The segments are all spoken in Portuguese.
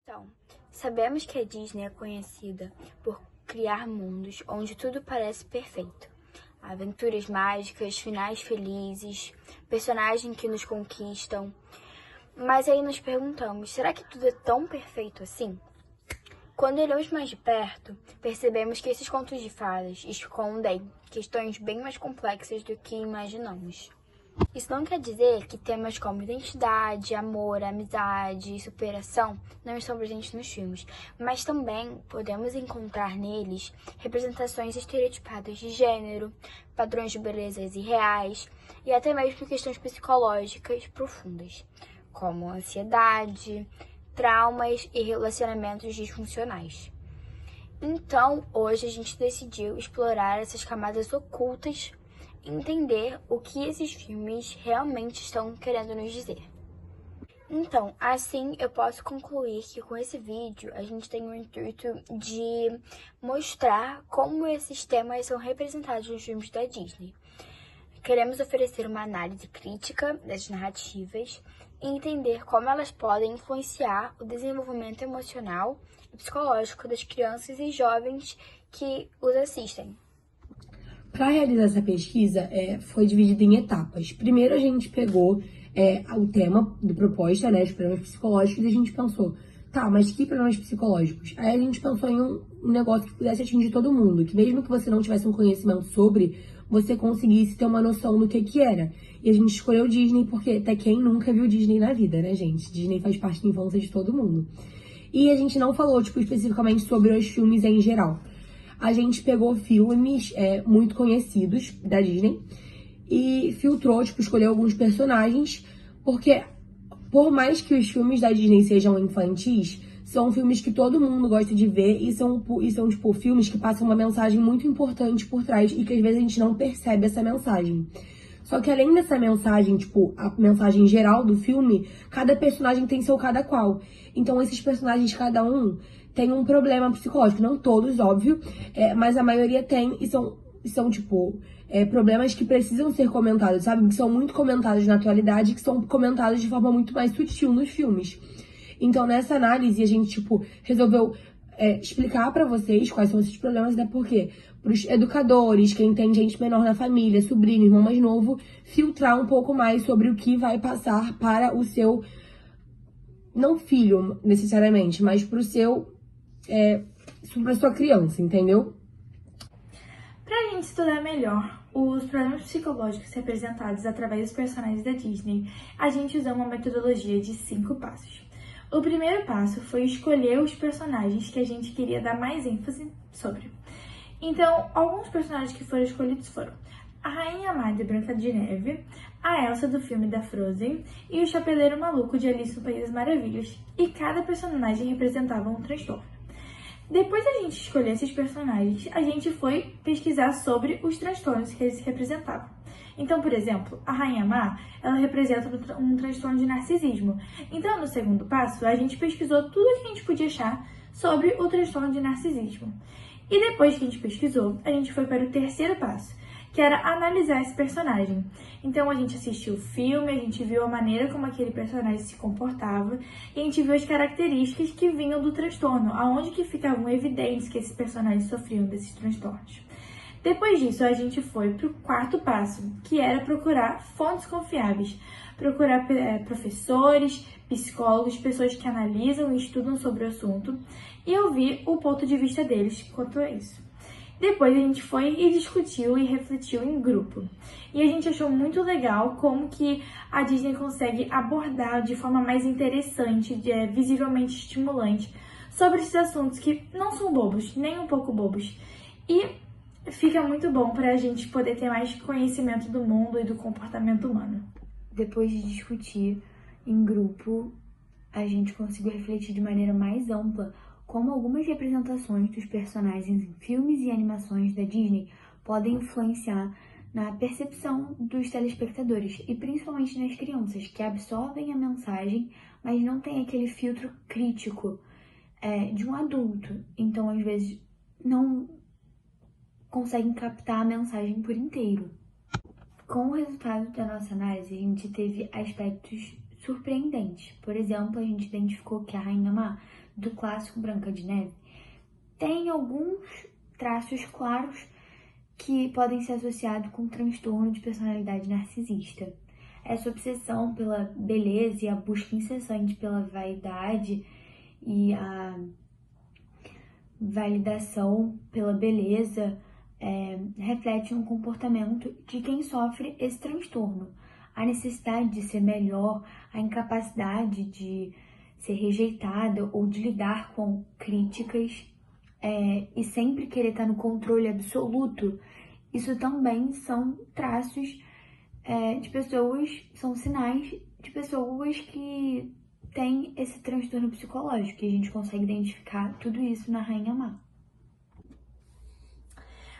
Então, sabemos que a Disney é conhecida por criar mundos onde tudo parece perfeito. Aventuras mágicas, finais felizes, personagens que nos conquistam. Mas aí nos perguntamos, será que tudo é tão perfeito assim? Quando olhamos mais de perto, percebemos que esses contos de fadas escondem questões bem mais complexas do que imaginamos. Isso não quer dizer que temas como identidade, amor, amizade e superação não estão presentes nos filmes, mas também podemos encontrar neles representações estereotipadas de gênero, padrões de belezas irreais e até mesmo questões psicológicas profundas, como ansiedade, traumas e relacionamentos disfuncionais. Então, hoje a gente decidiu explorar essas camadas ocultas e entender o que esses filmes realmente estão querendo nos dizer. Então, assim eu posso concluir que com esse vídeo a gente tem o intuito de mostrar como esses temas são representados nos filmes da Disney. Queremos oferecer uma análise crítica das narrativas e entender como elas podem influenciar o desenvolvimento emocional e psicológico das crianças e jovens que os assistem. Para realizar essa pesquisa, foi dividida em etapas. Primeiro, a gente pegou o tema do proposta, né, os problemas psicológicos, e a gente pensou, tá, mas que problemas psicológicos? Aí a gente pensou em um negócio que pudesse atingir todo mundo, que mesmo que você não tivesse um conhecimento sobre, você conseguisse ter uma noção do que era. E a gente escolheu Disney porque até quem nunca viu Disney na vida, né, gente? Disney faz parte da infância de todo mundo. E a gente não falou, especificamente sobre os filmes em geral. A gente pegou filmes muito conhecidos da Disney e filtrou, escolheu alguns personagens, porque por mais que os filmes da Disney sejam infantis, são filmes que todo mundo gosta de ver e são filmes que passam uma mensagem muito importante por trás e que às vezes a gente não percebe essa mensagem. Só que além dessa mensagem, a mensagem geral do filme, cada personagem tem seu cada qual. Então esses personagens, cada um, tem um problema psicológico. Não todos, óbvio, mas a maioria tem e são problemas que precisam ser comentados, sabe? Que são muito comentados na atualidade, que são comentados de forma muito mais sutil nos filmes. Então nessa análise a gente, resolveu explicar pra vocês quais são esses problemas, né? Porque pros educadores, quem tem gente menor na família, sobrinho, irmão mais novo, filtrar um pouco mais sobre o que vai passar para o seu, não filho necessariamente, mas para sua criança, entendeu? Pra gente estudar melhor os problemas psicológicos representados através dos personagens da Disney, a gente usou uma metodologia de 5 passos. O primeiro passo foi escolher os personagens que a gente queria dar mais ênfase sobre. Então, alguns personagens que foram escolhidos foram a Rainha Má de Branca de Neve, a Elsa do filme da Frozen e o Chapeleiro Maluco de Alice no País das Maravilhas. E cada personagem representava um transtorno. Depois da gente escolher esses personagens, a gente foi pesquisar sobre os transtornos que eles representavam. Então, por exemplo, a Rainha Má, ela representa um transtorno de narcisismo. Então, no segundo passo, a gente pesquisou tudo o que a gente podia achar sobre o transtorno de narcisismo. E depois que a gente pesquisou, a gente foi para o terceiro passo, que era analisar esse personagem. Então a gente assistiu o filme, a gente viu a maneira como aquele personagem se comportava e a gente viu as características que vinham do transtorno, aonde que ficavam evidentes que esses personagens sofriam desses transtornos. Depois disso, a gente foi para o quarto passo, que era procurar fontes confiáveis, procurar professores, psicólogos, pessoas que analisam e estudam sobre o assunto e ouvir o ponto de vista deles quanto a isso. Depois a gente foi e discutiu e refletiu em grupo. E a gente achou muito legal como que a Disney consegue abordar de forma mais interessante, visivelmente estimulante, sobre esses assuntos que não são bobos, nem um pouco bobos. E fica muito bom para a gente poder ter mais conhecimento do mundo e do comportamento humano. Depois de discutir em grupo, a gente conseguiu refletir de maneira mais ampla como algumas representações dos personagens em filmes e animações da Disney podem influenciar na percepção dos telespectadores e principalmente nas crianças, que absorvem a mensagem, mas não tem aquele filtro crítico de um adulto. Então, às vezes, não conseguem captar a mensagem por inteiro. Com o resultado da nossa análise, a gente teve aspectos surpreendentes. Por exemplo, a gente identificou que a Rainha Má do clássico Branca de Neve, tem alguns traços claros que podem ser associados com transtorno de personalidade narcisista. Essa obsessão pela beleza e a busca incessante pela vaidade e a validação pela beleza reflete um comportamento de quem sofre esse transtorno. A necessidade de ser melhor, a incapacidade de ser rejeitada ou de lidar com críticas e sempre querer estar no controle absoluto, isso também são traços de pessoas, são sinais de pessoas que têm esse transtorno psicológico, e a gente consegue identificar tudo isso na Rainha Má.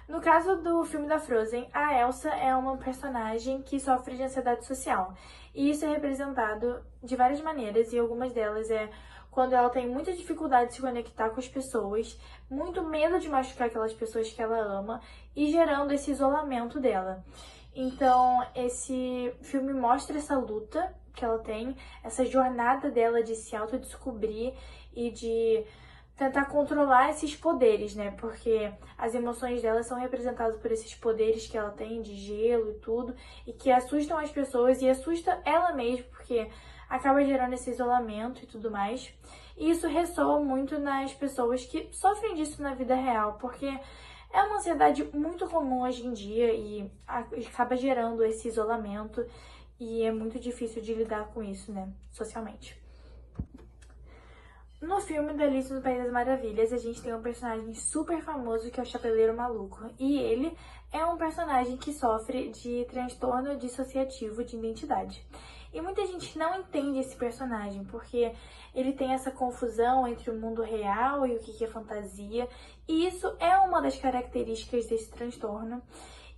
No caso do filme da Frozen, a Elsa é uma personagem que sofre de ansiedade social. E isso é representado de várias maneiras, e algumas delas é quando ela tem muita dificuldade de se conectar com as pessoas, muito medo de machucar aquelas pessoas que ela ama e gerando esse isolamento dela. Então, esse filme mostra essa luta que ela tem, essa jornada dela de se autodescobrir e de tentar controlar esses poderes, né? Porque as emoções dela são representadas por esses poderes que ela tem de gelo e tudo, e que assustam as pessoas e assusta ela mesma, porque acaba gerando esse isolamento e tudo mais. E isso ressoa muito nas pessoas que sofrem disso na vida real, porque é uma ansiedade muito comum hoje em dia e acaba gerando esse isolamento, e é muito difícil de lidar com isso, né, socialmente. No filme da Alice no País das Maravilhas, a gente tem um personagem super famoso que é o Chapeleiro Maluco. E ele é um personagem que sofre de transtorno dissociativo de identidade. E muita gente não entende esse personagem, porque ele tem essa confusão entre o mundo real e o que é fantasia. E isso é uma das características desse transtorno.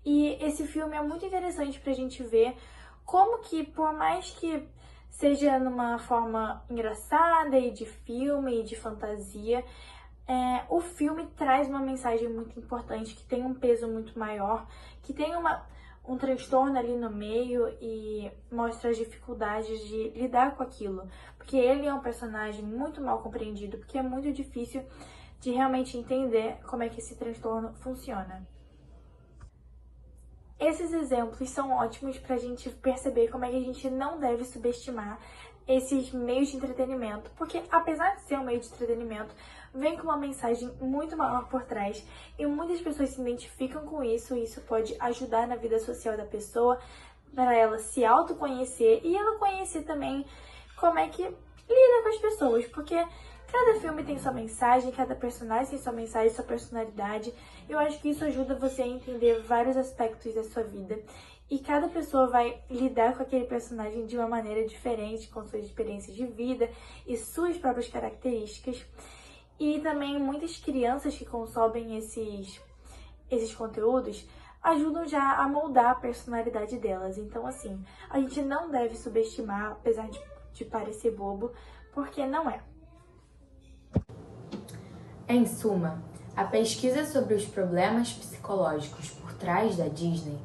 E esse filme é muito interessante pra gente ver como que, por mais que seja numa forma engraçada e de filme e de fantasia, o filme traz uma mensagem muito importante, que tem um peso muito maior, que tem um transtorno ali no meio e mostra as dificuldades de lidar com aquilo. Porque ele é um personagem muito mal compreendido, porque é muito difícil de realmente entender como é que esse transtorno funciona. Esses exemplos são ótimos para a gente perceber como é que a gente não deve subestimar esses meios de entretenimento, porque apesar de ser um meio de entretenimento, vem com uma mensagem muito maior por trás e muitas pessoas se identificam com isso, e isso pode ajudar na vida social da pessoa, para ela se autoconhecer e ela conhecer também como é que lida com as pessoas, porque cada filme tem sua mensagem, cada personagem tem sua mensagem, sua personalidade. Eu acho que isso ajuda você a entender vários aspectos da sua vida. E cada pessoa vai lidar com aquele personagem de uma maneira diferente, com suas experiências de vida e suas próprias características. E também muitas crianças que consomem esses conteúdos ajudam já a moldar a personalidade delas. Então, assim, a gente não deve subestimar, apesar de parecer bobo, porque não é. Em suma, a pesquisa sobre os problemas psicológicos por trás da Disney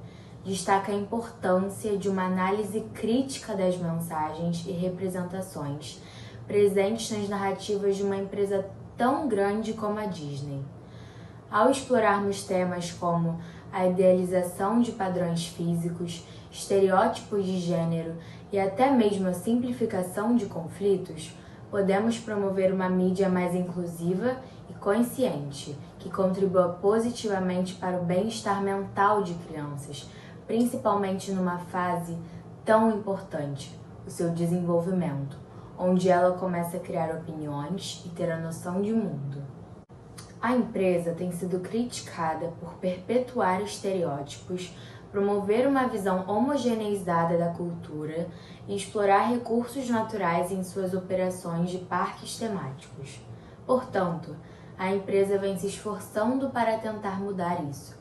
destaca a importância de uma análise crítica das mensagens e representações presentes nas narrativas de uma empresa tão grande como a Disney. Ao explorarmos temas como a idealização de padrões físicos, estereótipos de gênero e até mesmo a simplificação de conflitos, podemos promover uma mídia mais inclusiva e consciente, que contribua positivamente para o bem-estar mental de crianças, principalmente numa fase tão importante, o seu desenvolvimento, onde ela começa a criar opiniões e ter a noção de mundo. A empresa tem sido criticada por perpetuar estereótipos, promover uma visão homogeneizada da cultura e explorar recursos naturais em suas operações de parques temáticos. Portanto, a empresa vem se esforçando para tentar mudar isso,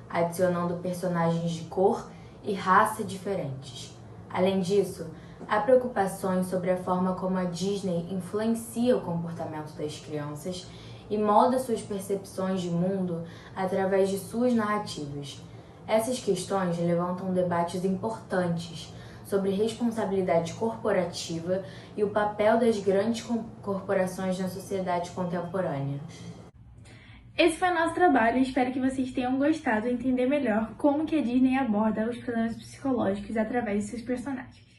adicionando personagens de cor e raça diferentes. Além disso, há preocupações sobre a forma como a Disney influencia o comportamento das crianças e molda suas percepções de mundo através de suas narrativas. Essas questões levantam debates importantes sobre responsabilidade corporativa e o papel das grandes corporações na sociedade contemporânea. Esse foi o nosso trabalho, espero que vocês tenham gostado e entender melhor como que a Disney aborda os problemas psicológicos através de seus personagens.